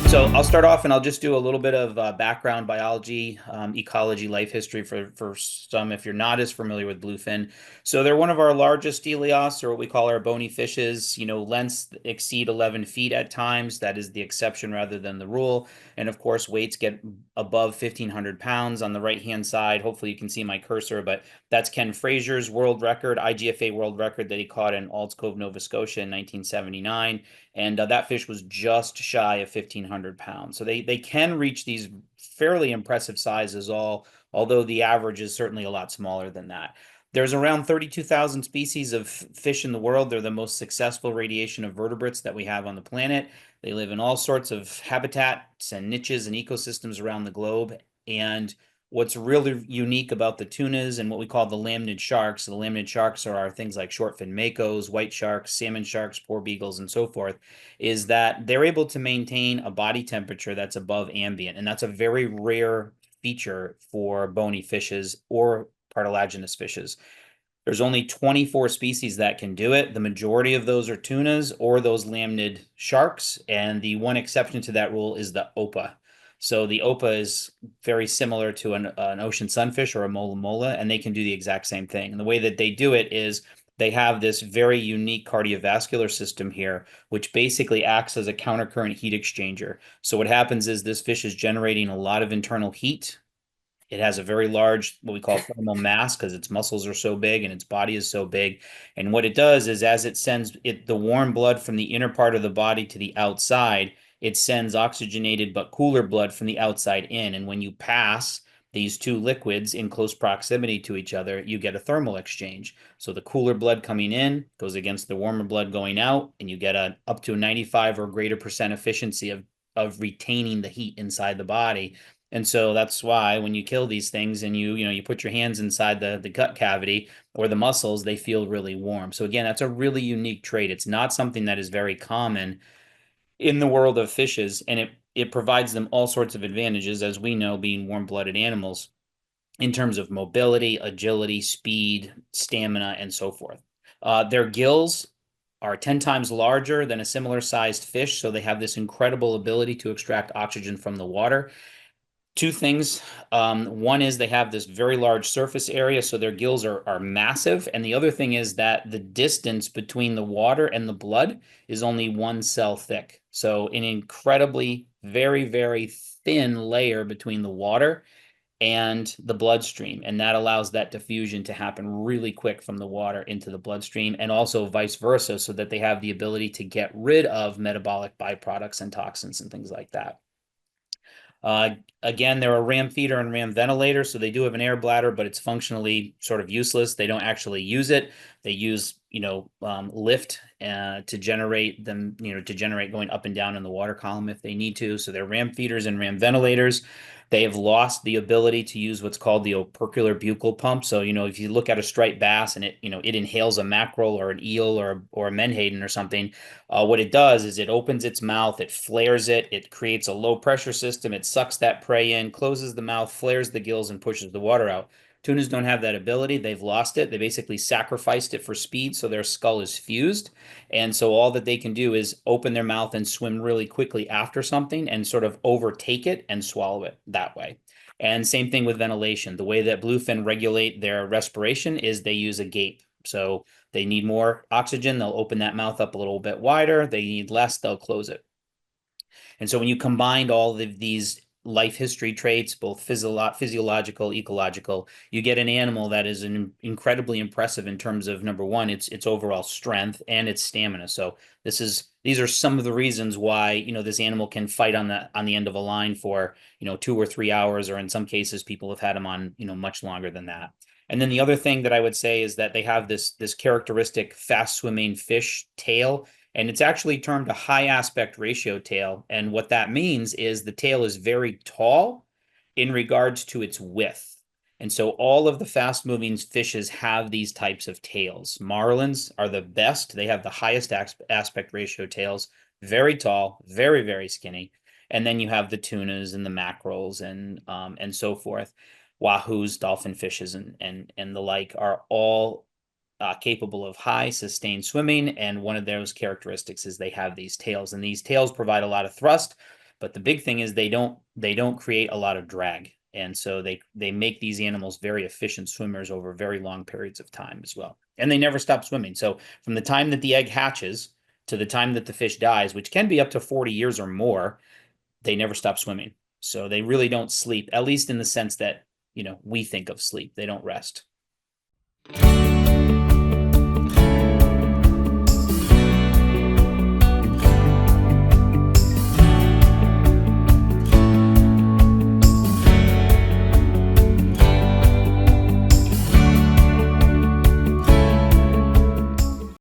So I'll start off and I'll just do a little bit of background biology, ecology, life history for some if you're not as familiar with bluefin. So they're one of our largest stelios, or what we call our bony fishes. Lengths exceed 11 feet at times. That is the exception rather than the rule. And of course, weights get above 1,500 pounds on the right-hand side. Hopefully you can see my cursor, but that's Ken Fraser's world record, IGFA world record that he caught in Ald's Cove, Nova Scotia in 1979. And that fish was just shy of 1,500 pounds. So they can reach these fairly impressive sizes, although the average is certainly a lot smaller than that. There's around 32,000 species of fish in the world. They're the most successful radiation of vertebrates that we have on the planet. They live in all sorts of habitats and niches and ecosystems around the globe. And what's really unique about the tunas and what we call the lamnid sharks. So the lamnid sharks are things like shortfin makos, white sharks, salmon sharks, porbeagles, and so forth, is that they're able to maintain a body temperature that's above ambient. And that's a very rare feature for bony fishes or cartilaginous fishes. There's only 24 species that can do it. The majority of those are tunas or those lamnid sharks. And the one exception to that rule is the opa. So the opa is very similar to an ocean sunfish or a mola mola, and they can do the exact same thing. And the way that they do it is they have this very unique cardiovascular system here, which basically acts as a countercurrent heat exchanger. So what happens is this fish is generating a lot of internal heat. It has a very large, what we call thermal mass, because its muscles are so big and its body is so big. And what it does is, as it sends the warm blood from the inner part of the body to the outside, it sends oxygenated but cooler blood from the outside in. And when you pass these two liquids in close proximity to each other, you get a thermal exchange. So the cooler blood coming in goes against the warmer blood going out, and you get up to a 95 or greater percent efficiency of retaining the heat inside the body. And so that's why when you kill these things and you put your hands inside the gut cavity or the muscles, they feel really warm. So again, that's a really unique trait. It's not something that is very common in the world of fishes, and it provides them all sorts of advantages, as we know, being warm-blooded animals, in terms of mobility, agility, speed, stamina, and so forth. Their gills are 10 times larger than a similar sized fish, so they have this incredible ability to extract oxygen from the water. Two things. One is they have this very large surface area, so their gills are massive. And the other thing is that the distance between the water and the blood is only one cell thick. So an incredibly, very, very thin layer between the water and the bloodstream. And that allows that diffusion to happen really quick from the water into the bloodstream, and also vice versa, so that they have the ability to get rid of metabolic byproducts and toxins and things like that. Again, they're a ram feeder and ram ventilator, so they do have an air bladder, but it's functionally sort of useless. They don't actually use it. They use, lift to generate them, to generate going up and down in the water column if they need to. So they're ram feeders and ram ventilators. They have lost the ability to use what's called the opercular buccal pump. So, if you look at a striped bass and it inhales a mackerel or an eel or a menhaden or something, what it does is it opens its mouth, it flares it, it creates a low pressure system, it sucks that prey in, closes the mouth, flares the gills, and pushes the water out. Tunas don't have that ability. They've lost it. They basically sacrificed it for speed, so their skull is fused. And so all that they can do is open their mouth and swim really quickly after something and sort of overtake it and swallow it that way. And same thing with ventilation. The way that bluefin regulate their respiration is they use a gape. So they need more oxygen, they'll open that mouth up a little bit wider. They need less, they'll close it. And so when you combine all of these life history traits, both physiological, ecological, you get an animal that is incredibly impressive in terms of, number one, its overall strength and its stamina. So these are some of the reasons why, this animal can fight on the end of a line for, 2 or 3 hours, or in some cases people have had them on, much longer than that. And then the other thing that I would say is that they have this characteristic fast swimming fish tail, and it's actually termed a high aspect ratio tail. And what that means is the tail is very tall in regards to its width. And so all of the fast moving fishes have these types of tails. Marlins are the best. They have the highest aspect ratio tails, very tall, very, very skinny. And then you have the tunas and the mackerels and so forth. Wahoos, dolphin fishes, and the like are all capable of high sustained swimming. And one of those characteristics is they have these tails, and these tails provide a lot of thrust. But the big thing is they don't create a lot of drag. And so they make these animals very efficient swimmers over very long periods of time as well. And they never stop swimming. So from the time that the egg hatches to the time that the fish dies, which can be up to 40 years or more, they never stop swimming. So they really don't sleep, at least in the sense that, we think of sleep. They don't rest.